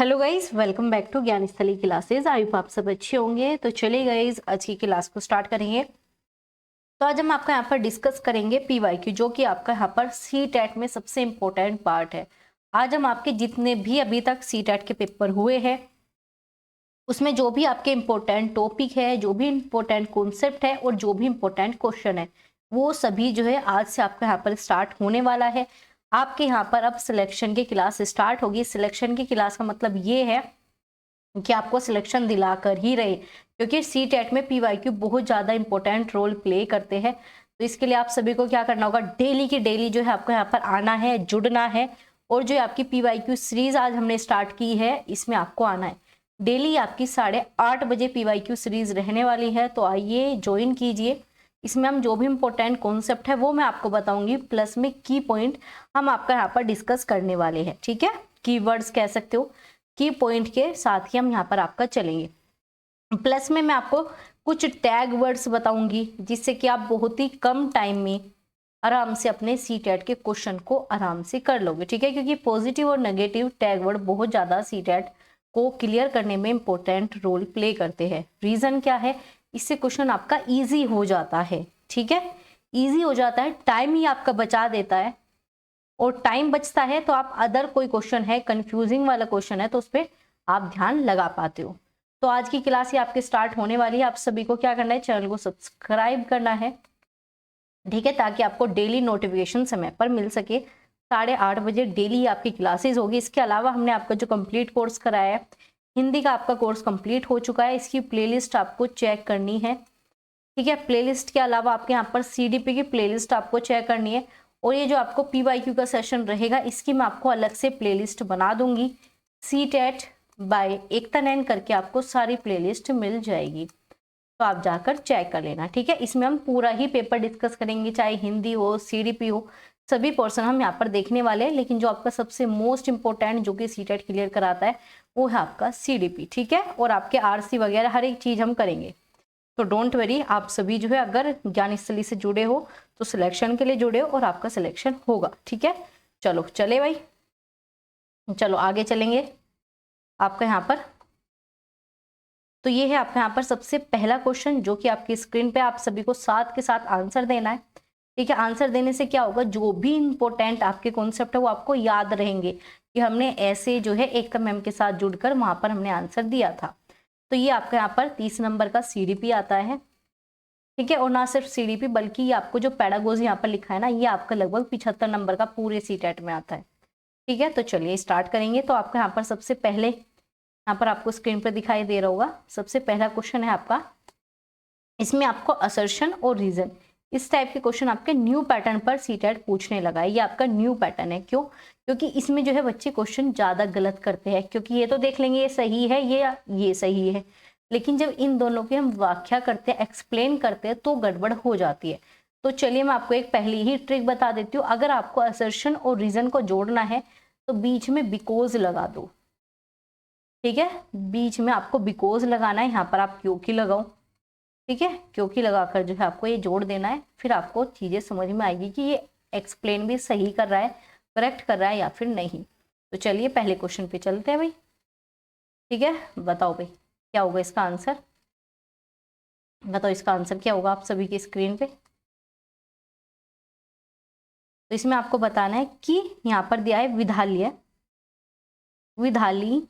Hello guys, welcome back to Gyansthali classes. I hope आप सब अच्छे होंगे। तो चलिए गाइज, आज की क्लास को स्टार्ट करेंगे। तो आज हम आपका यहाँ पर डिस्कस करेंगे पीवाईक्यू, जो कि आपका यहाँ पर सी टेट में सबसे इम्पोर्टेंट पार्ट है। आज हम आपके जितने भी अभी तक सी टेट के पेपर हुए हैं उसमें जो भी आपके इम्पोर्टेंट टॉपिक है, जो भी इम्पोर्टेंट कॉन्सेप्ट है और जो भी इम्पोर्टेंट क्वेश्चन है, वो सभी जो है आज से आपका यहाँ पर स्टार्ट होने वाला है। आपके यहाँ पर अब सिलेक्शन की क्लास स्टार्ट होगी। सिलेक्शन की क्लास का मतलब ये है कि आपको सिलेक्शन दिलाकर ही रहे, क्योंकि सी टेट में पीवाईक्यू बहुत ज़्यादा इंपॉर्टेंट रोल प्ले करते हैं। तो इसके लिए आप सभी को क्या करना होगा, डेली की डेली जो है आपको यहाँ पर आना है, जुड़ना है। और जो आपकी पीवाईक्यू सीरीज आज हमने स्टार्ट की है, इसमें आपको आना है। डेली आपकी 8:30 बजे पीवाईक्यू सीरीज रहने वाली है, तो आइए ज्वाइन कीजिए। इसमें हम जो भी इम्पोर्टेंट कॉन्सेप्ट है वो मैं आपको बताऊंगी, प्लस में की पॉइंट हम आपका यहाँ पर डिस्कस करने वाले हैं। ठीक है, कीवर्ड्स कह सकते हो, की पॉइंट के साथ ही हम यहाँ पर आपका चलेंगे। प्लस में मैं आपको कुछ टैग वर्ड्स बताऊंगी, जिससे कि आप बहुत ही कम टाइम में आराम से अपने सी टेट के क्वेश्चन को आराम से कर लोगे। ठीक है, क्योंकि पॉजिटिव और नेगेटिव टैग वर्ड बहुत ज़्यादा सी टेट को क्लियर करने में इंपॉर्टेंट रोल प्ले करते हैं। रीज़न क्या है, इससे क्वेश्चन आपका ईजी हो जाता है। ठीक है, ईजी हो जाता है, टाइम ही आपका बचा देता है। और टाइम बचता है तो आप अदर कोई क्वेश्चन है, कंफ्यूजिंग वाला क्वेश्चन है, तो उस पर आप ध्यान लगा पाते हो। तो आज की क्लास ही आपके स्टार्ट होने वाली है। आप सभी को क्या करना है, चैनल को सब्सक्राइब करना है। ठीक है, ताकि आपको डेली नोटिफिकेशन समय पर मिल सके। 8:30 बजे डेली आपकी क्लासेस होगी। इसके अलावा हमने आपका जो कंप्लीट कोर्स कराया है, हिंदी का आपका कोर्स कंप्लीट हो चुका है। इसकी प्लेलिस्ट आपको चेक करनी है। ठीक है, प्लेलिस्ट के अलावा आपके यहाँ पर सीडीपी की प्लेलिस्ट आपको चेक करनी है। और ये जो आपको पीवाईक्यू का सेशन रहेगा, इसकी मैं आपको अलग से प्लेलिस्ट बना दूंगी। सी टेट बाय एकता नैन करके आपको सारी प्लेलिस्ट मिल जाएगी, तो आप जाकर चेक कर लेना। ठीक है, इसमें हम पूरा ही पेपर डिस्कस करेंगे, चाहे हिंदी हो, सीडीपी हो, सभी पोर्शन हम यहाँ पर देखने वाले हैं। लेकिन जो आपका सबसे मोस्ट इंपॉर्टेंट जो कि सी टेट क्लियर कराता है, वो है आपका सीडीपी। ठीक है, और आपके आरसी वगैरह हर एक चीज हम करेंगे। तो डोंट वरी, आप सभी जो है अगर ज्ञानस्थली से जुड़े हो तो सिलेक्शन के लिए जुड़े हो और आपका सिलेक्शन होगा। ठीक है, चलो चले भाई, चलो आगे चलेंगे आपका यहाँ पर। तो ये है आपका यहाँ पर सबसे पहला क्वेश्चन, जो कि आपकी स्क्रीन पे आप सभी को साथ के साथ आंसर देना है। ठीक है, आंसर देने से क्या होगा, जो भी इंपॉर्टेंट आपके कॉन्सेप्ट है वो आपको याद रहेंगे कि हमने ऐसे जो है एकता मैम के साथ जुड़कर वहां पर हमने आंसर दिया था। तो ये आपका यहाँ पर 30 नंबर का सीडीपी आता है। ठीक है, और ना सिर्फ सीडीपी बल्कि ये आपको जो पैडागोजी यहाँ पर लिखा है ना, ये आपका लगभग 75 नंबर का पूरे सी टेट में आता है। ठीक है, तो चलिए स्टार्ट करेंगे। तो आपका यहाँ पर सबसे पहले, यहाँ पर आपको स्क्रीन पर दिखाई दे रहा होगा, सबसे पहला क्वेश्चन है आपका। इसमें आपको असर्शन और रीजन, इस टाइप के क्वेश्चन आपके न्यू पैटर्न पर सी टेट पूछने लगा है। ये आपका न्यू पैटर्न है। क्यों? क्योंकि इसमें जो है बच्चे क्वेश्चन ज्यादा गलत करते हैं, क्योंकि ये तो देख लेंगे ये सही है, ये सही है, लेकिन जब इन दोनों की हम व्याख्या करते हैं, एक्सप्लेन करते हैं, तो गड़बड़ हो जाती है। तो चलिए मैं आपको एक पहली ही ट्रिक बता देती हूँ। अगर आपको असर्शन और रीजन को जोड़ना है तो बीच में बिकॉज लगा दो। ठीक है, बीच में आपको बिकॉज लगाना है, यहाँ पर आप क्योंकि लगाओ। ठीक है, क्योंकि लगाकर जो है आपको ये जोड़ देना है, फिर आपको चीजें समझ में आएगी कि ये एक्सप्लेन भी सही कर रहा है, करेक्ट कर रहा है या फिर नहीं। तो चलिए पहले क्वेश्चन पे चलते हैं भाई। ठीक है, बताओ भाई क्या होगा इसका आंसर, बताओ इसका आंसर क्या होगा आप सभी की स्क्रीन पे। तो इसमें आपको बताना है कि यहाँ पर दिया है विद्यालय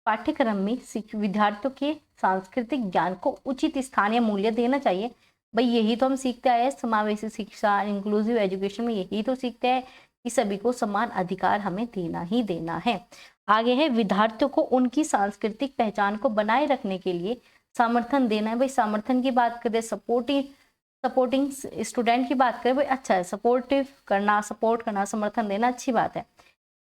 पाठ्यक्रम में विद्यार्थियों के सांस्कृतिक ज्ञान को उचित स्थानीय मूल्य देना चाहिए। भाई यही तो हम सीखते आए हैं, समावेशी शिक्षा, इंक्लूसिव एजुकेशन में यही तो सीखते हैं कि सभी को समान अधिकार हमें देना ही देना है। आगे है विद्यार्थियों को उनकी सांस्कृतिक पहचान को बनाए रखने के लिए समर्थन देना है। भाई समर्थन की बात करें, सपोर्टिंग स्टूडेंट की बात करें, भाई अच्छा है, सपोर्ट करना, समर्थन देना अच्छी बात है।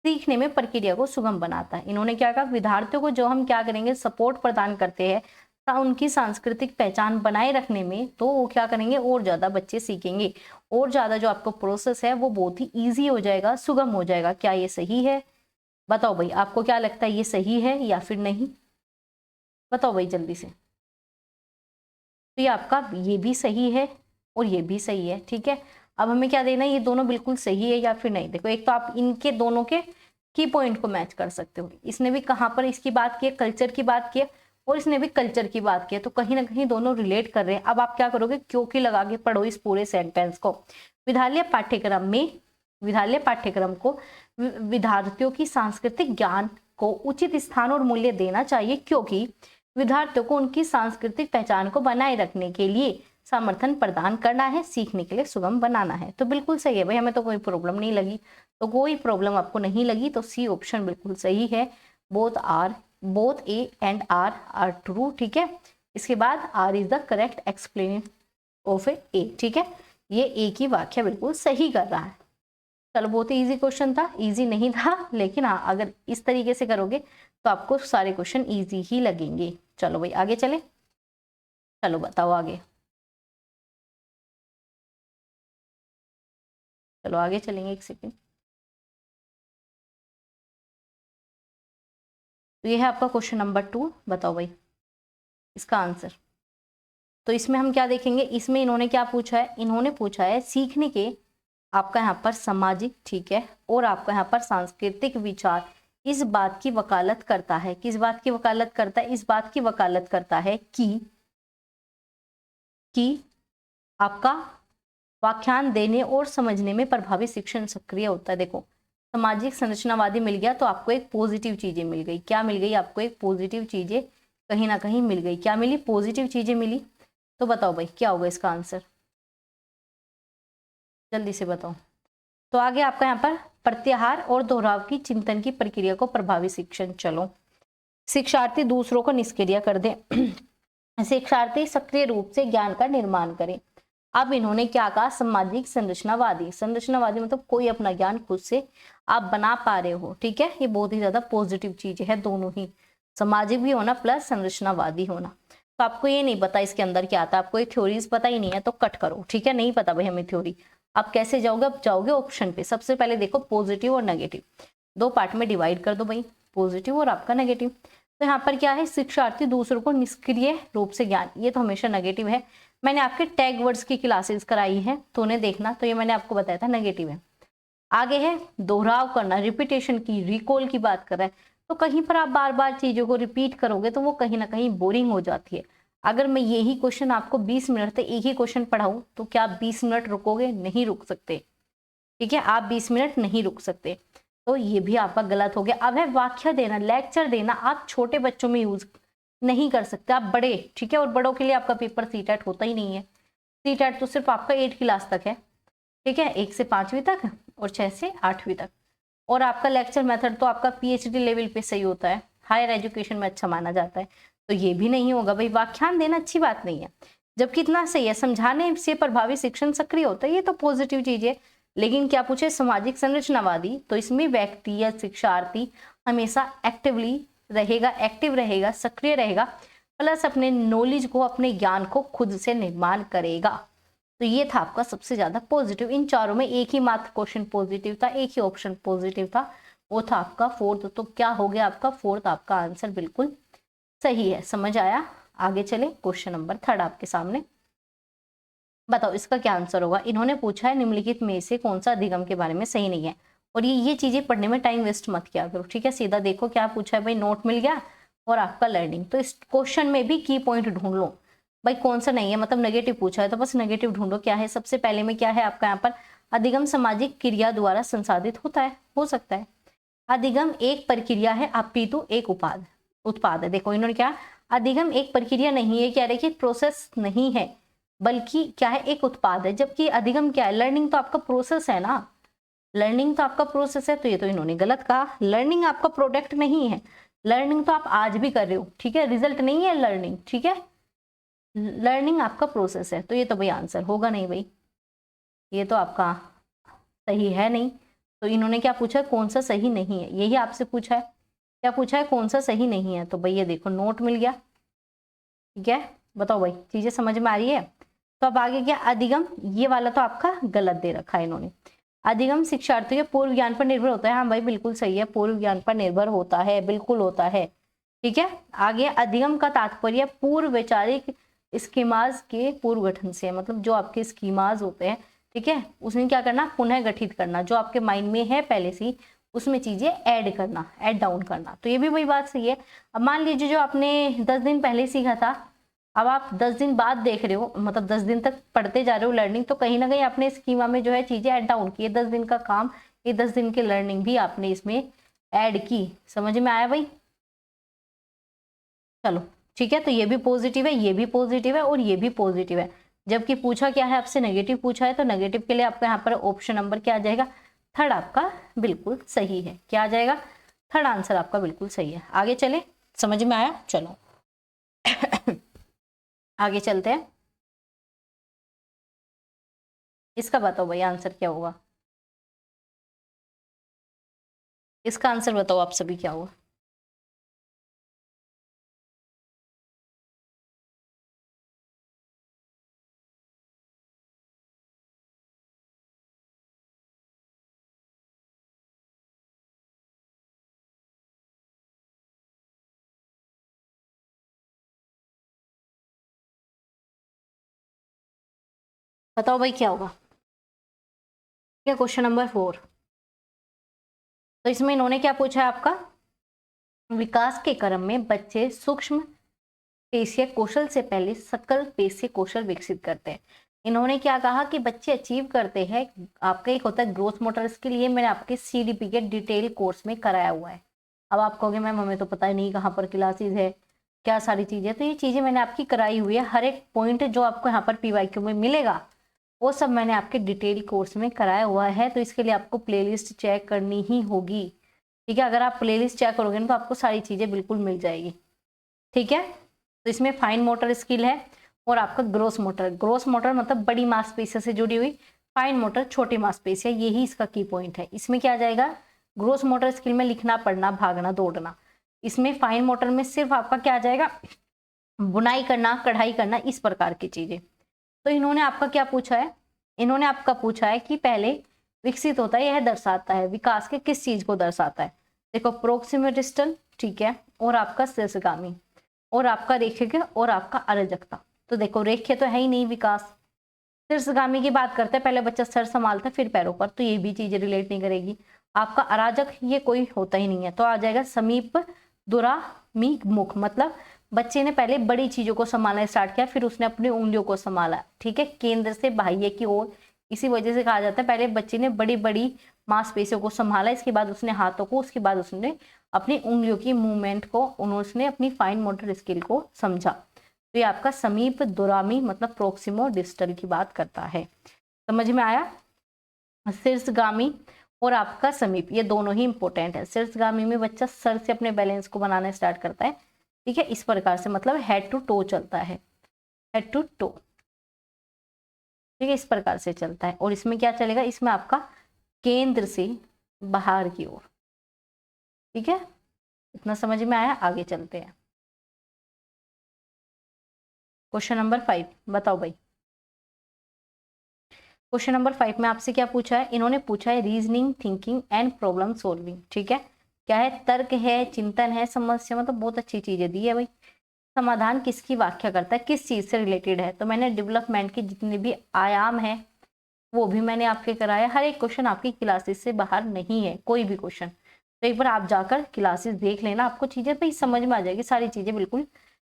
सीखने में प्रक्रिया को सुगम बनाता है। इन्होंने क्या कहा, विद्यार्थियों को जो हम क्या करेंगे, सपोर्ट प्रदान करते हैं उनकी सांस्कृतिक पहचान बनाए रखने में, तो वो क्या करेंगे, और ज्यादा बच्चे सीखेंगे, और ज्यादा जो आपको प्रोसेस है वो बहुत ही ईजी हो जाएगा, सुगम हो जाएगा। क्या ये सही है? बताओ भाई, आपको क्या लगता है, ये सही है या फिर नहीं? बताओ भाई जल्दी से। तो ये आपका ये भी सही है और ये भी सही है। ठीक है, अब हमें क्या देना है, ये दोनों बिल्कुल सही है या फिर नहीं। देखो, एक तो आप इनके दोनों के की पॉइंट को मैच कर सकते हो। इसने भी कहाँ पर इसकी बात की, कल्चर की बात की, और इसने भी कल्चर की बात की, तो कहीं ना कहीं दोनों रिलेट कर रहे हैं। अब आप क्या करोगे, क्योंकि लगा के पढ़ो इस पूरे सेंटेंस को। विद्यालय पाठ्यक्रम को विद्यार्थियों की सांस्कृतिक ज्ञान को उचित स्थान और मूल्य देना चाहिए, क्योंकि विद्यार्थियों को उनकी सांस्कृतिक पहचान को बनाए रखने के लिए समर्थन प्रदान करना है, सीखने के लिए सुगम बनाना है। तो बिल्कुल सही है भाई, हमें तो कोई प्रॉब्लम नहीं लगी। तो कोई प्रॉब्लम आपको नहीं लगी तो सी ऑप्शन बिल्कुल सही है। Both A and R true, ठीक है। इसके बाद R is the correct explanation of A, ठीक है। ये ए की व्याख्या बिल्कुल सही कर रहा है। चलो, बहुत ही इजी क्वेश्चन था, इजी नहीं था, लेकिन हाँ अगर इस तरीके से करोगे तो आपको सारे क्वेश्चन इजी ही लगेंगे। चलो भाई आगे चले, चलो बताओ आगे, चलो आगे चलेंगे, एक सेकेंड। तो ये है आपका क्वेश्चन नंबर 2, बताओ भाई इसका आंसर। तो इसमें हम क्या देखेंगे, इसमें इन्होंने क्या पूछा है, इन्होंने पूछा है सीखने के आपका यहाँ पर सामाजिक, ठीक है, और आपका यहाँ पर सांस्कृतिक विचार इस बात की वकालत करता है, किस बात की वकालत करता है, इस बात की वकालत करता है कि आपका व्याख्यान देने और समझने में प्रभावी शिक्षण सक्रिय होता है। देखो, सामाजिक संरचनावादी मिल गया तो आपको एक पॉजिटिव चीजें मिल गई। क्या मिल गई आपको, एक पॉजिटिव चीजें कहीं ना कहीं मिल गई। क्या मिली, पॉजिटिव चीजें मिली। तो बताओ भाई क्या होगा इसका आंसर, जल्दी से बताओ। तो आगे आपका यहाँ पर प्रत्याहार और दोहराव की चिंतन की प्रक्रिया को प्रभावी शिक्षण। चलो, शिक्षार्थी दूसरों को निष्क्रिय कर दे, शिक्षार्थी सक्रिय रूप से ज्ञान का निर्माण करें। अब इन्होंने क्या कहा, सामाजिक संरचनावादी। संरचनावादी मतलब कोई अपना ज्ञान खुद से आप बना पा रहे हो, ठीक है। ये बहुत ही ज्यादा पॉजिटिव चीज है, दोनों ही, सामाजिक भी होना प्लस संरचनावादी होना। तो आपको ये नहीं पता इसके अंदर क्या आता है, आपको ये थ्योरीज पता ही नहीं है तो कट करो, ठीक है। नहीं पता भाई हमें थ्योरी, आप कैसे जाओगे, अब जाओगे ऑप्शन पे। सबसे पहले देखो पॉजिटिव और नेगेटिव, दो पार्ट में डिवाइड कर दो भाई, पॉजिटिव और आपका नेगेटिव। तो यहाँ पर क्या है, शिक्षार्थी दूसरों को निष्क्रिय रूप से ज्ञान, ये तो हमेशा नेगेटिव है। मैंने आपके टैग वर्ड्स की क्लासेस कराई है तो उन्हें देखना, तो ये मैंने आपको बताया था नेगेटिव है। आगे है दोहराव करना, रिपीटेशन की, रिकॉल की बात कर रहा है। तो कहीं पर आप बार बार चीजों को रिपीट करोगे तो वो कहीं ना कहीं बोरिंग हो जाती है। अगर मैं यही क्वेश्चन आपको 20 मिनट तक एक ही क्वेश्चन पढ़ाऊं तो क्या आप 20 मिनट रुकोगे, नहीं रुक सकते, ठीक है। आप 20 मिनट नहीं रुक सकते, तो ये भी आपका गलत हो गया। अब है व्याख्या देना, लेक्चर देना, आप छोटे बच्चों में यूज नहीं कर सकते, आप बड़े, ठीक है। और बड़ों के लिए आपका पेपर सीटेट होता ही नहीं है, सीटेट तो सिर्फ आपका 8 क्लास तक है, ठीक है, 1 से 5वीं तक और 6 से 8वीं तक। और आपका लेक्चर मेथड तो आपका PhD लेवल पे सही होता है, हायर एजुकेशन में अच्छा माना जाता है, तो ये भी नहीं होगा भाई। व्याख्यान देना अच्छी बात नहीं है, जब कितना सही है, समझाने से प्रभावी शिक्षण सक्रिय होता है, ये तो पॉजिटिव चीज है। लेकिन क्या पूछे, सामाजिक संरचनावादी, तो इसमें व्यक्ति या शिक्षार्थी हमेशा एक्टिव रहेगा, सक्रिय रहेगा, प्लस अपने नॉलेज को, अपने ज्ञान को खुद से निर्माण करेगा। तो ये था आपका सबसे ज्यादा पॉजिटिव। इन चारों में एक ही मात्र क्वेश्चन पॉजिटिव था, एक ही ऑप्शन पॉजिटिव था, वो था आपका फोर्थ। तो क्या हो गया आपका फोर्थ, आपका आंसर बिल्कुल सही है। समझ आया, आगे चले, क्वेश्चन नंबर 3 आपके सामने। बताओ इसका क्या आंसर होगा। इन्होंने पूछा है निम्नलिखित में से कौन सा अधिगम के बारे में सही नहीं है। और ये चीजें पढ़ने में टाइम वेस्ट मत किया करो, ठीक है। सीधा देखो क्या पूछा है भाई, नोट मिल गया और आपका लर्निंग। तो इस क्वेश्चन में भी की पॉइंट ढूंढ लो भाई, कौन सा नहीं है, मतलब नेगेटिव पूछा है तो बस नेगेटिव ढूंढो क्या है। सबसे पहले में क्या है आपका यहाँ पर, अधिगम सामाजिक क्रिया द्वारा संसाधित होता है, हो सकता है। अधिगम एक प्रक्रिया है, अपितु एक उत्पाद है। देखो इन्होंने क्या, अधिगम एक प्रक्रिया नहीं है, क्या देखिए प्रोसेस नहीं है, बल्कि क्या है, एक उत्पाद है। जबकि अधिगम क्या है, लर्निंग तो आपका प्रोसेस है ना, लर्निंग तो आपका प्रोसेस है। तो ये तो इन्होंने गलत कहा, लर्निंग आपका प्रोडक्ट नहीं है, लर्निंग तो आप आज भी कर रहे हो, ठीक है, रिजल्ट नहीं है लर्निंग, ठीक है। लर्निंग आपका प्रोसेस है, तो ये तो भाई आंसर होगा नहीं भाई, ये तो आपका सही है नहीं। तो इन्होंने क्या पूछा, कौन सा सही नहीं है, यही आपसे पूछा है। क्या पूछा है, कौन सा सही नहीं है। तो भाई ये देखो नोट मिल गया, ठीक है। बताओ भाई चीजें समझ में आ रही है। तो अब आगे क्या, अधिगम, ये वाला तो आपका गलत दे रखा है इन्होंने। अधिगम शिक्षार्थियों के पूर्व ज्ञान पर निर्भर होता है। हाँ भाई बिल्कुल सही है, पूर्व ज्ञान पर निर्भर होता है, बिल्कुल होता है, ठीक है। आगे अधिगम का तात्पर्य पूर्व वैचारिक स्कीमाज के पूर्व गठन से है, मतलब जो आपके स्कीमाज होते हैं, ठीक है, उसमें क्या करना, पुनः गठित करना, जो आपके माइंड में है पहले से उसमें चीजें ऐड करना, ऐड डाउन करना। तो ये भी वही बात सही है। अब मान लीजिए जो आपने 10 दिन पहले सीखा था, अब आप 10 दिन बाद देख रहे हो, मतलब 10 दिन तक पढ़ते जा रहे हो लर्निंग, तो कहीं ना कहीं आपने स्कीमा में जो है चीजें ऐड डाउन की है। 10 दिन का काम, ये 10 दिन की लर्निंग भी आपने इसमें ऐड की। समझ में आया भाई? चलो ठीक है, तो ये भी पॉजिटिव है, ये भी पॉजिटिव है और ये भी पॉजिटिव है। जबकि पूछा क्या है आपसे, नेगेटिव पूछा है, तो नेगेटिव के लिए आपका यहाँ पर ऑप्शन नंबर क्या आ जाएगा, थर्ड आपका बिल्कुल सही है। क्या आ जाएगा? थर्ड आंसर आपका बिल्कुल सही है। आगे चले, समझ में आया? चलो आगे चलते हैं। इसका बताओ भाई आंसर क्या होगा, इसका आंसर बताओ आप सभी क्या होगा। बताओ भाई क्या होगा। क्या क्वेश्चन नंबर 4, तो इसमें इन्होंने क्या पूछा है आपका, विकास के क्रम में बच्चे सूक्ष्म पेशीय कौशल से पहले सकल पेशीय कौशल विकसित करते हैं। इन्होंने क्या कहा कि बच्चे अचीव करते हैं, आपका एक होता है ग्रोथ मोटर स्किल, ये मैंने आपके CDP के डिटेल कोर्स में कराया हुआ है। अब आप कहोगे मैम हमें तो पता ही नहीं कहाँ पर क्लासेस है, क्या सारी चीजें, तो ये चीजें मैंने आपकी कराई हुई है। हर एक पॉइंट जो आपको यहाँ पर PYQ में मिलेगा वो सब मैंने आपके डिटेल कोर्स में कराया हुआ है। तो इसके लिए आपको प्लेलिस्ट चेक करनी ही होगी, ठीक है। अगर आप प्लेलिस्ट चेक करोगे ना तो आपको सारी चीजें बिल्कुल मिल जाएगी, ठीक है। तो इसमें फाइन मोटर स्किल है और आपका ग्रोस मोटर, ग्रोस मोटर मतलब बड़ी मांसपेशियों से जुड़ी हुई, फाइन मोटर छोटी मांसपेशियां, यही इसका की पॉइंट है। इसमें क्या आ जाएगा, ग्रोस मोटर स्किल में लिखना, पढ़ना, भागना, दौड़ना। इसमें फाइन मोटर में सिर्फ आपका क्या आ जाएगा, बुनाई करना, कढ़ाई करना, इस प्रकार की चीजें। तो इन्होंने आपका क्या पूछा है, इन्होंने आपका पूछा है कि पहले विकसित होता है, यह दर्शाता है विकास के किस चीज को दर्शाता है। देखो प्रोक्सिमोडिस्टल, ठीक है, और आपका शीर्षगामी, और आपका रेखिक, और आपका अराजकता। तो देखो रेखीय तो है ही नहीं विकास, शीर्षगामी की बात करते हैं, पहले बच्चा सर संभालता है फिर पैरों पर, तो ये भी चीजें रिलेट नहीं करेगी। आपका अराजक ये कोई होता ही नहीं है, तो आ जाएगा समीप दुरामी मुख, मतलब बच्चे ने पहले बड़ी चीजों को संभालना स्टार्ट किया, फिर उसने अपनी उंगलियों को संभाला, ठीक है, केंद्र से बाह्य की ओर। इसी वजह से कहा जाता है पहले बच्चे ने बड़ी बड़ी मांसपेशियों को संभाला, इसके बाद उसने हाथों को, उसके बाद उसने अपनी उंगलियों की मूवमेंट को, उन्होंने अपनी फाइन मोटर स्किल को समझा। तो ये आपका समीप दुरामी मतलब प्रोक्सिमो डिस्टल की बात करता है। समझ में आया? शीर्षगामी और आपका समीप ये दोनों ही इंपॉर्टेंट है। शीर्षगामी में बच्चा सर से अपने बैलेंस को बनाना स्टार्ट करता है, ठीक है, इस प्रकार से, मतलब हेड टू टो चलता है, हेड टू टो, ठीक है, इस प्रकार से चलता है। और इसमें क्या चलेगा, इसमें आपका केंद्र से बाहर की ओर, ठीक है, इतना समझ में आया? आगे चलते हैं। क्वेश्चन नंबर 5 बताओ भाई। क्वेश्चन नंबर 5 में आपसे क्या पूछा है, इन्होंने पूछा है reasoning, thinking and problem solving, ठीक है। क्या है, तर्क है, चिंतन है, समस्या, मतलब बहुत अच्छी चीजें दी है भाई। समाधान किसकी व्याख्या करता है, किस चीज से रिलेटेड है, तो मैंने डेवलपमेंट के जितने भी आयाम है वो भी मैंने आपके कराया। हर एक क्वेश्चन आपकी क्लासेस से बाहर नहीं है, कोई भी क्वेश्चन, तो एक बार आप जाकर क्लासेस देख लेना, आपको चीजें भाई समझ में आ जाएगी, सारी चीजें बिल्कुल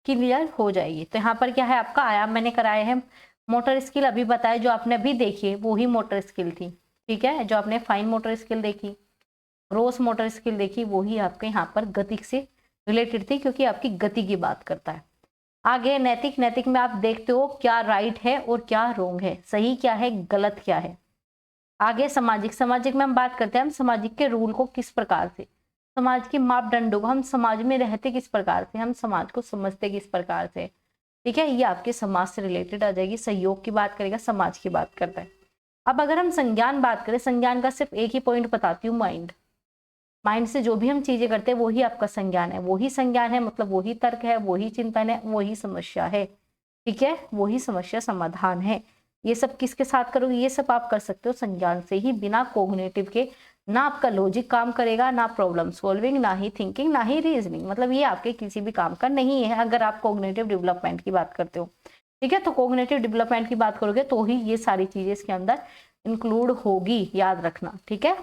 क्लियर हो जाएगी। तो यहाँ पर क्या है, आपका आयाम मैंने कराया है। मोटर स्किल अभी बताया, जो आपने अभी देखी है वो ही मोटर स्किल थी, ठीक है, जो आपने फाइन मोटर स्किल देखी, ग्रोस मोटर स्किल देखी, वो ही आपके यहाँ पर गति से रिलेटेड थी, क्योंकि आपकी गति की बात करता है। आगे नैतिक, नैतिक में आप देखते हो क्या राइट है और क्या रोंग है, सही क्या है, गलत क्या है। आगे सामाजिक, सामाजिक में हम बात करते हैं, हम सामाजिक के रूल को किस प्रकार से, समाज के मापदंडों को, हम समाज में रहते किस प्रकार से, हम समाज को समझते किस प्रकार से, ठीक है, ये आपके समाज से रिलेटेड आ जाएगी। सहयोग की बात करेगा, समाज की बात करता है। अब अगर हम संज्ञान बात करें, संज्ञान का सिर्फ एक ही पॉइंट बताती हूँ, माइंड। माइंड से जो भी हम चीजें करते हैं वही आपका संज्ञान है, वही संज्ञान है, मतलब वही तर्क है, वही चिंतन है, वही समस्या है, ठीक है, वही समस्या समाधान है। ये सब किसके साथ करोगे, ये सब आप कर सकते हो संज्ञान से ही, बिना कोग्निटिव के। ना आपका लॉजिक काम करेगा, ना प्रॉब्लम सॉल्विंग, ना ही थिंकिंग, ना ही रीजनिंग, मतलब ये आपके किसी भी काम का नहीं है अगर आप कोग्निटिव डेवलपमेंट की बात करते हो, ठीक है। तो कोग्निटिव डेवलपमेंट की बात करोगे तो ही ये सारी चीजें इसके अंदर इंक्लूड होगी, याद रखना, ठीक है।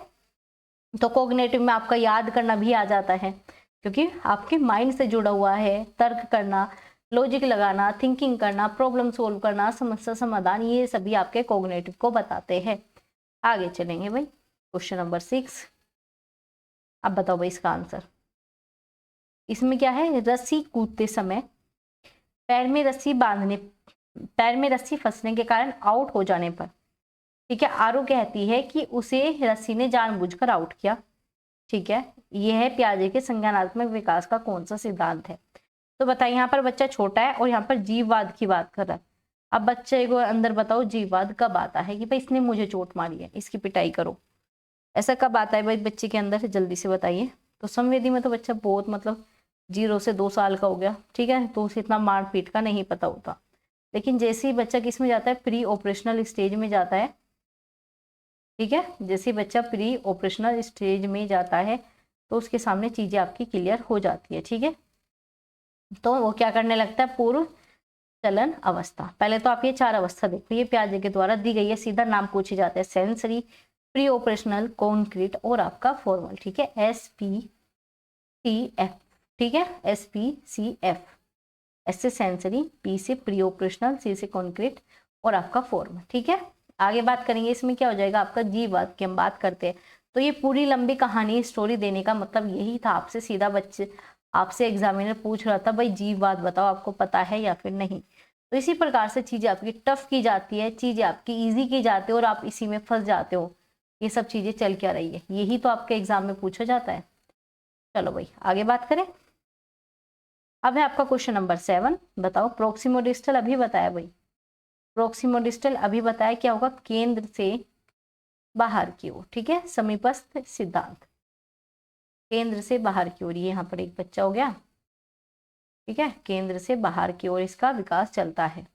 तो कॉग्निटिव में आपका याद करना भी आ जाता है, क्योंकि आपके माइंड से जुड़ा हुआ है। तर्क करना, लॉजिक लगाना, थिंकिंग करना, प्रॉब्लम सोल्व करना, समस्या समाधान, ये सभी आपके कॉग्निटिव को बताते हैं। आगे चलेंगे भाई, क्वेश्चन नंबर 6। अब बताओ भाई इसका आंसर। इसमें क्या है, रस्सी कूदते समय पैर में रस्सी फंसने के कारण आउट हो जाने पर, ठीक है, आरू कहती है कि उसे रस्सी ने जानबूझकर आउट किया। ठीक है, यह है पियाजे के संज्ञानात्मक विकास का कौन सा सिद्धांत है। तो बताइए, यहाँ पर बच्चा छोटा है और यहाँ पर जीववाद की बात कर रहा है। अब बच्चे को अंदर बताओ जीववाद कब आता है कि भाई इसने मुझे चोट मारी है, इसकी पिटाई करो, ऐसा कब आता है भाई बच्चे के अंदर, जल्दी से बताइए। तो संवेदी में तो बच्चा बहुत मतलब 0 से 2 साल का हो गया, ठीक है, तो उसे इतना मारपीट का नहीं पता होता। लेकिन जैसे ही बच्चा किस में जाता है, प्री ऑपरेशनल स्टेज में जाता है, ठीक है, जैसे बच्चा प्री ऑपरेशनल स्टेज में जाता है तो उसके सामने चीजें आपकी क्लियर हो जाती है। ठीक है, तो वो क्या करने लगता है, पूर्व चलन अवस्था। पहले तो आप ये 4 अवस्था देखो, ये पियाजे के द्वारा दी गई है, सीधा नाम पूछे जाते हैं, सेंसरी, प्री ऑपरेशनल, कॉन्क्रीट और आपका फॉर्मल। ठीक है, SPCF, ठीक है, SPCF, एस से सेंसरी, पी से प्री ऑपरेशनल, सी से कॉन्क्रीट और आपका फॉर्मल। ठीक है, आगे बात करेंगे, इसमें क्या हो जाएगा आपका जीववाद की हम बात करते हैं। तो ये पूरी लंबी कहानी स्टोरी देने का मतलब यही था, आपसे सीधा बच्चे आपसे एग्जामिनर पूछ रहा था भाई जीववाद बताओ, आपको पता है या फिर नहीं। तो इसी प्रकार से चीजें आपकी टफ की जाती है, चीजें आपकी इजी की जाती है और आप इसी में फंस जाते हो। ये सब चीजें चल क्या रही है, यही तो आपके एग्जाम में पूछा जाता है। चलो भाई आगे बात करें। अब है आपका क्वेश्चन नंबर 7। बताओ प्रोक्सिमोडिस्टल अभी बताया भाई, प्रोक्सिमोडिस्टल अभी बताया क्या होगा, केंद्र से बाहर की ओर। ठीक है, समीपस्थ सिद्धांत, केंद्र से बाहर की ओर, ये यहाँ पर एक बच्चा हो गया। ठीक है, केंद्र से बाहर की ओर इसका विकास चलता है।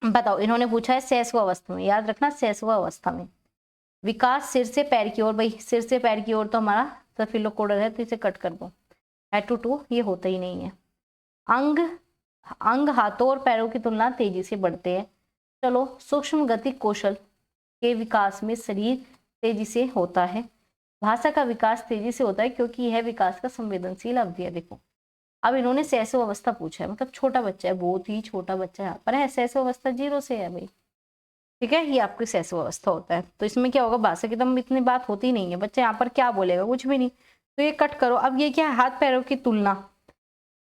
बताओ, इन्होंने पूछा है शैशव अवस्था में, याद रखना शैशव अवस्था में विकास सिर से पैर की ओर। भाई सिर से पैर की ओर तो हमारा स्टेफिलोकोकस है, तो इसे कट कर दो, हेड टू टू ये होता ही नहीं है। अंग हाथों और पैरों की तुलना तेजी से बढ़ते हैं। चलो, सूक्ष्म गति कौशल के विकास में शरीर तेजी से होता है। भाषा का विकास तेजी से होता है क्योंकि यह विकास का संवेदनशील अवधि है। देखो, अब इन्होंने शैशव अवस्था पूछा है, मतलब छोटा बच्चा है, बहुत ही छोटा बच्चा यहाँ पर है, शैशव अवस्था 0 से है भाई। ठीक है, ये आपकी शैशव अवस्था होता है। तो इसमें क्या होगा, भाषा की एकदम इतनी बात होती नहीं है, बच्चा यहाँ पर क्या बोलेगा, कुछ भी नहीं, तो ये कट करो। अब ये क्या है, हाथ पैरों की तुलना,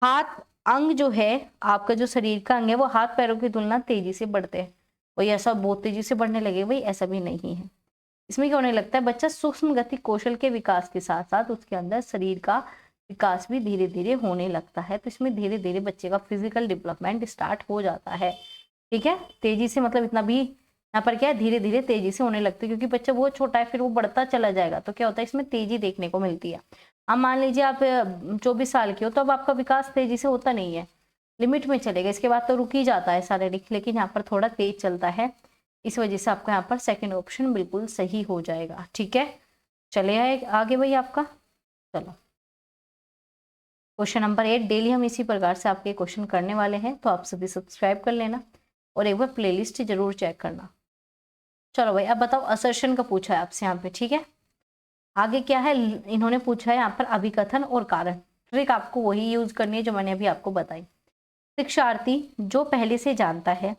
हाथ अंग जो है आपका, जो शरीर का अंग है, वो हाथ पैरों की तुलना तेजी से बढ़ते हैं। भाई ऐसा बहुत तेजी से बढ़ने लगे, भाई ऐसा भी नहीं है। इसमें क्या होने लगता है, बच्चा सूक्ष्म गति कौशल के विकास के साथ साथ उसके अंदर शरीर का विकास भी धीरे धीरे होने लगता है। तो इसमें धीरे धीरे बच्चे का फिजिकल डेवलपमेंट स्टार्ट हो जाता है। ठीक है, तेजी से मतलब इतना भी यहाँ पर क्या है, धीरे धीरे तेजी से होने लगता है, क्योंकि बच्चा बहुत छोटा है, फिर वो बढ़ता चला जाएगा, तो क्या होता है इसमें तेजी देखने को मिलती है। अब मान लीजिए आप 24 साल के हो, तो अब आपका विकास तेजी से होता नहीं है, लिमिट में चलेगा, इसके बाद तो रुक ही जाता है शारीरिक, लेकिन यहाँ पर थोड़ा तेज चलता है। इस वजह से आपका यहाँ पर सेकंड ऑप्शन बिल्कुल सही हो जाएगा। ठीक है, चले आए आगे भाई आपका। चलो, क्वेश्चन नंबर 8, डेली हम इसी प्रकार से आपके क्वेश्चन करने वाले हैं, तो आप सभी सब्सक्राइब कर लेना और एक बार प्लेलिस्ट जरूर चेक करना। चलो भाई, अब बताओ असर्शन का पूछा है आपसे यहाँ पे। ठीक है, आगे क्या है, इन्होंने पूछा है यहाँ पर अभिकथन और कारण। ट्रिक आपको वही यूज करनी है जो मैंने अभी आपको बताई। शिक्षार्थी जो पहले से जानता है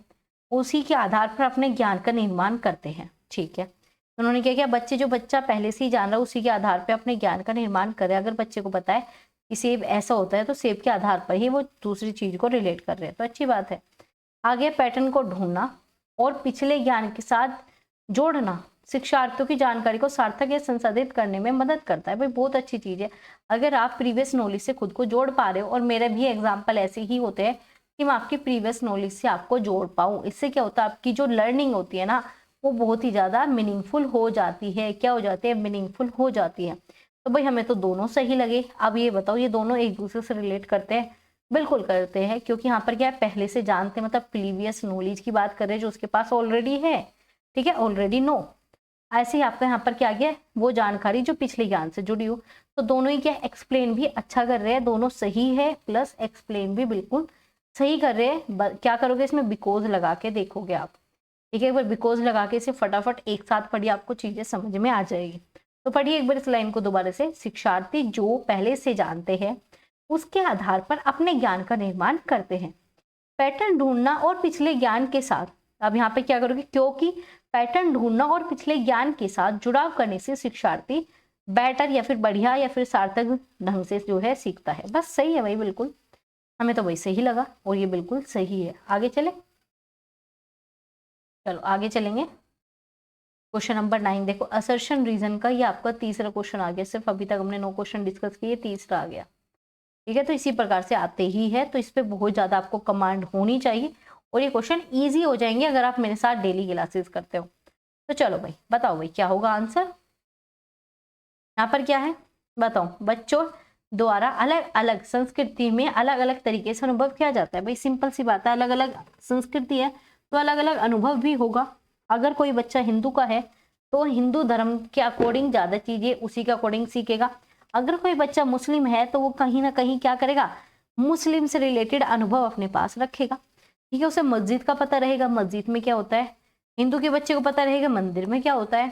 उसी के आधार पर अपने ज्ञान का निर्माण करते हैं। ठीक है, उन्होंने क्या किया, बच्चा पहले से ही जान रहा है उसी के आधार पर अपने ज्ञान का निर्माण करे। अगर बच्चे को पता है कि सेब ऐसा होता है, तो सेब के आधार पर ही वो दूसरी चीज को रिलेट कर रहे हैं, तो अच्छी बात है। आगे पैटर्न को ढूंढना और पिछले ज्ञान के साथ जोड़ना शिक्षार्थियों की जानकारी को सार्थक या संसाधित करने में मदद करता है। भाई बहुत अच्छी चीज है, अगर आप प्रीवियस नॉलेज से खुद को जोड़ पा रहे हो, और मेरे भी एग्जाम्पल ऐसे ही होते हैं कि मैं आपकी प्रीवियस नॉलेज से आपको जोड़ पाऊँ, इससे क्या होता है, आपकी जो लर्निंग होती है ना, वो बहुत ही ज्यादा मीनिंगफुल हो जाती है। क्या हो जाती है, मीनिंगफुल हो जाती है। तो भाई हमें तो दोनों सही लगे। अब ये बताओ, ये दोनों एक दूसरे से रिलेट करते हैं? बिल्कुल करते हैं, क्योंकि यहाँ पर क्या है, पहले से जानते हैं, मतलब प्रीवियस नॉलेज की बात कर रहे हैं जो उसके पास ऑलरेडी है। ठीक है, ऑलरेडी नो। ऐसे ही आपका यहाँ पर क्या गया, वो जानकारी जो पिछले ज्ञान से जुड़ी हो। तो दोनों ही क्या एक्सप्लेन भी अच्छा कर रहे हैं, दोनों सही है, प्लस एक्सप्लेन भी बिल्कुल सही कर रहे हैं। क्या करोगे इसमें, बिकॉज लगा के देखोगे आप। ठीक है, एक बार बिकॉज लगा के इसे फटाफट एक साथ पढ़िए, आपको चीजें समझ में आ जाएगी। तो पढ़िए एक बार इस लाइन को दोबारा से। शिक्षार्थी जो पहले से जानते हैं उसके आधार पर अपने ज्ञान का निर्माण करते हैं। पैटर्न ढूंढना और पिछले ज्ञान के साथ, अब यहाँ पे क्या करोगे, क्योंकि पैटर्न ढूंढना और पिछले ज्ञान के साथ जुड़ाव करने से शिक्षार्थी बेटर या फिर बढ़िया या फिर सार्थक ढंग से जो है सीखता है। बस सही है भाई, बिल्कुल हमें तो वही सही लगा और ये बिल्कुल सही है। आगे चले, चलो आगे चलेंगे। क्वेश्चन नंबर 9 देखो, असर्शन रीजन का ये आपका तीसरा क्वेश्चन आ गया। सिर्फ अभी तक हमने 9 क्वेश्चन डिस्कस किए, तीसरा आ गया। ठीक है, तो इसी प्रकार से आते ही है, तो इस पे बहुत ज्यादा आपको कमांड होनी चाहिए और ये क्वेश्चन इजी हो जाएंगे अगर आप मेरे साथ डेली क्लासेस करते हो। तो चलो भाई बताओ भाई क्या होगा आंसर। यहाँ पर क्या है बताओ। बच्चों द्वारा अलग अलग संस्कृति में अलग अलग तरीके से अनुभव किया जाता है। भाई सिंपल सी बात है, अलग अलग संस्कृति है तो अलग अलग अनुभव भी होगा। अगर कोई बच्चा हिंदू का है तो हिंदू धर्म के अकॉर्डिंग ज्यादा चीजें उसी के अकॉर्डिंग सीखेगा। अगर कोई बच्चा मुस्लिम है तो वो कहीं ना कहीं क्या करेगा, मुस्लिम से रिलेटेड अनुभव अपने पास रखेगा। ठीक है, उसे मस्जिद का पता रहेगा, मस्जिद में क्या होता है। हिंदू के बच्चे को पता रहेगा मंदिर में क्या होता है।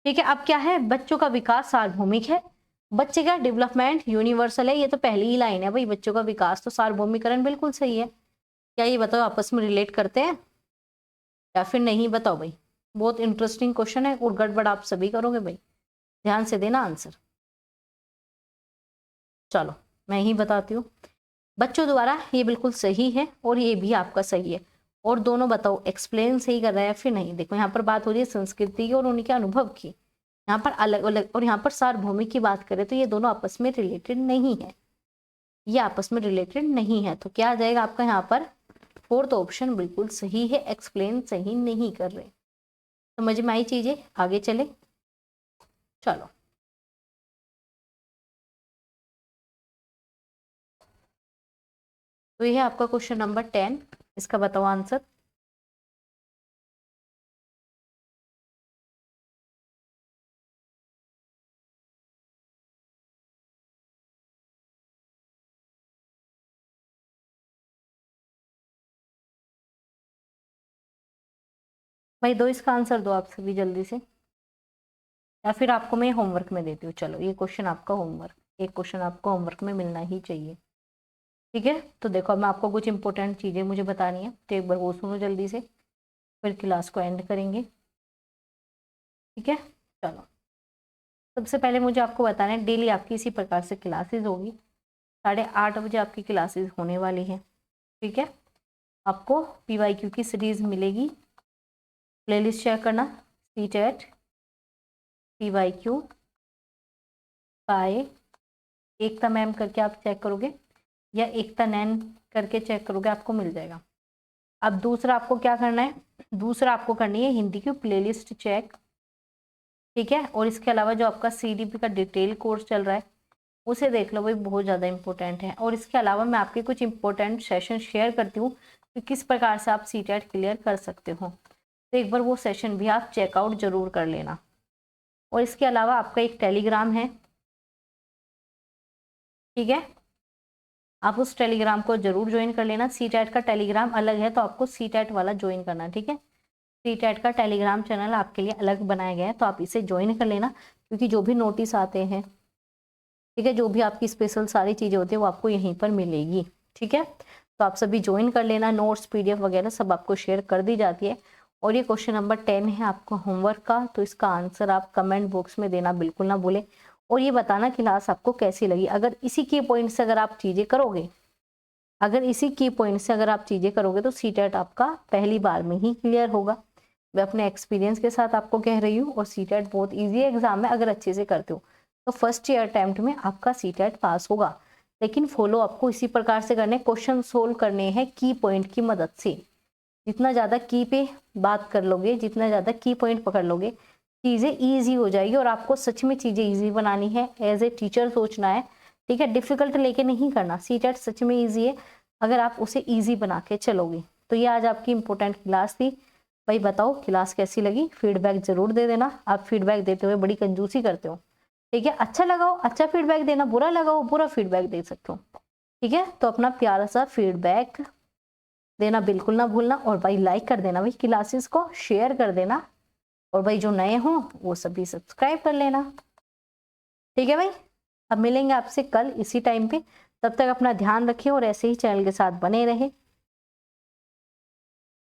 ठीक है, अब क्या है, बच्चों का विकास सार्वभौमिक है, बच्चे का डेवलपमेंट यूनिवर्सल है। ये तो पहली ही लाइन है भाई, बच्चों का विकास तो सार्वभौमिकरण बिल्कुल सही है। क्या ये बताओ आपस में रिलेट करते हैं या फिर नहीं, बताओ भाई। बहुत इंटरेस्टिंग क्वेश्चन है और गड़बड़ आप सभी करोगे भाई, ध्यान से देना आंसर। चलो मैं ही बताती हूँ। बच्चों द्वारा ये बिल्कुल सही है और ये भी आपका सही है। और दोनों बताओ एक्सप्लेन सही कर रहा है या फिर नहीं। देखो यहाँ पर बात हो रही है संस्कृति की और उनके अनुभव की, यहाँ पर अलग अलग, और यहाँ पर सार्वभौमिक की बात करें तो ये दोनों आपस में रिलेटेड नहीं है, ये आपस में रिलेटेड नहीं है। तो क्या आ जाएगा आपका यहाँ पर, फोर्थ ऑप्शन बिल्कुल सही है, एक्सप्लेन सही नहीं कर रहे। समझ में आई चीजें, आगे चले चलो। तो ये है आपका क्वेश्चन नंबर 10, इसका बताओ आंसर। भाई दो इसका आंसर दो आप सभी जल्दी से, या फिर आपको मैं होमवर्क में देती हूँ। चलो ये क्वेश्चन आपका होमवर्क, एक क्वेश्चन आपको होमवर्क में मिलना ही चाहिए। ठीक है, तो देखो मैं आपको कुछ इंपॉर्टेंट चीज़ें मुझे बतानी है तो एक बार वो सुनो जल्दी से, फिर क्लास को एंड करेंगे। ठीक है, चलो सबसे पहले मुझे आपको बताना है, डेली आपकी इसी प्रकार से क्लासेस होगी। 8:30 बजे आपकी क्लासेस होने वाली है। ठीक है, आपको PYQ की सीरीज मिलेगी, प्लेलिस्ट चेक करना, CTET PYQ बाय एकता मैम करके आप चेक करोगे या एकता नैन करके चेक करोगे, आपको मिल जाएगा। अब दूसरा आपको क्या करना है, दूसरा आपको करनी है हिंदी की प्लेलिस्ट चेक। ठीक है, और इसके अलावा जो आपका CDP का डिटेल कोर्स चल रहा है उसे देख लो भाई, बहुत ज़्यादा इंपॉर्टेंट है। और इसके अलावा मैं आपके कुछ इंपॉर्टेंट सेशन शेयर करती हूँ कि किस प्रकार से आप CTET क्लियर कर सकते हो, तो एक बार वो सेशन भी आप चेकआउट जरूर कर लेना। और इसके अलावा आपका एक टेलीग्राम है, ठीक है, आप उस टेलीग्राम को जरूर ज्वाइन कर लेना। CTET का टेलीग्राम अलग है तो आपको CTET वाला ज्वाइन करना। ठीक है, CTET का टेलीग्राम चैनल आपके लिए अलग बनाया गया है तो आप इसे ज्वाइन कर लेना, क्योंकि जो भी नोटिस आते हैं, ठीक है, जो भी आपकी स्पेशल सारी चीज़ें होती है वो आपको यहीं पर मिलेगी। ठीक है, तो आप सभी ज्वाइन कर लेना, नोट्स PDF वगैरह सब आपको शेयर कर दी जाती है। और ये क्वेश्चन नंबर 10 है आपका होमवर्क का, तो इसका आंसर आप कमेंट बॉक्स में देना बिल्कुल ना भूलें। और ये बताना क्लास आपको कैसी लगी। अगर इसी की पॉइंट से अगर आप चीज़ें करोगे, अगर इसी की पॉइंट से अगर आप चीज़ें करोगे तो CTET आपका पहली बार में ही क्लियर होगा। मैं अपने एक्सपीरियंस के साथ आपको कह रही हूँ। और CTET बहुत ईजी एग्जाम है, अगर अच्छे से करते हो तो फर्स्ट ईयर अटेम्प्ट में आपका CTET पास होगा। लेकिन फॉलो आपको इसी प्रकार से करने, क्वेश्चन सोल्व करने हैं की पॉइंट की मदद से। जितना ज़्यादा की पे बात कर लोगे, जितना ज़्यादा की पॉइंट पकड़ लोगे, चीज़ें ईजी हो जाएगी। और आपको सच में चीज़ें ईजी बनानी है, एज ए टीचर सोचना है। ठीक है, डिफिकल्ट लेके नहीं करना। CTET सच में ईजी है अगर आप उसे ईजी बना के चलोगे। तो ये आज आपकी इंपॉर्टेंट क्लास थी भाई। बताओ क्लास कैसी लगी, फीडबैक जरूर दे देना। आप फीडबैक देते हुए बड़ी कंजूसी करते हो। ठीक है, अच्छा लगाओ अच्छा फीडबैक देना, बुरा लगाओ बुरा फीडबैक दे सकते हो। ठीक है, तो अपना प्यारा सा फीडबैक देना बिल्कुल ना भूलना। और भाई लाइक कर देना भाई, क्लासेस को शेयर कर देना। और भाई जो नए हों वो सभी सब्सक्राइब कर लेना। ठीक है भाई, अब मिलेंगे आपसे कल इसी टाइम पे। तब तक अपना ध्यान रखिए और ऐसे ही चैनल के साथ बने रहे।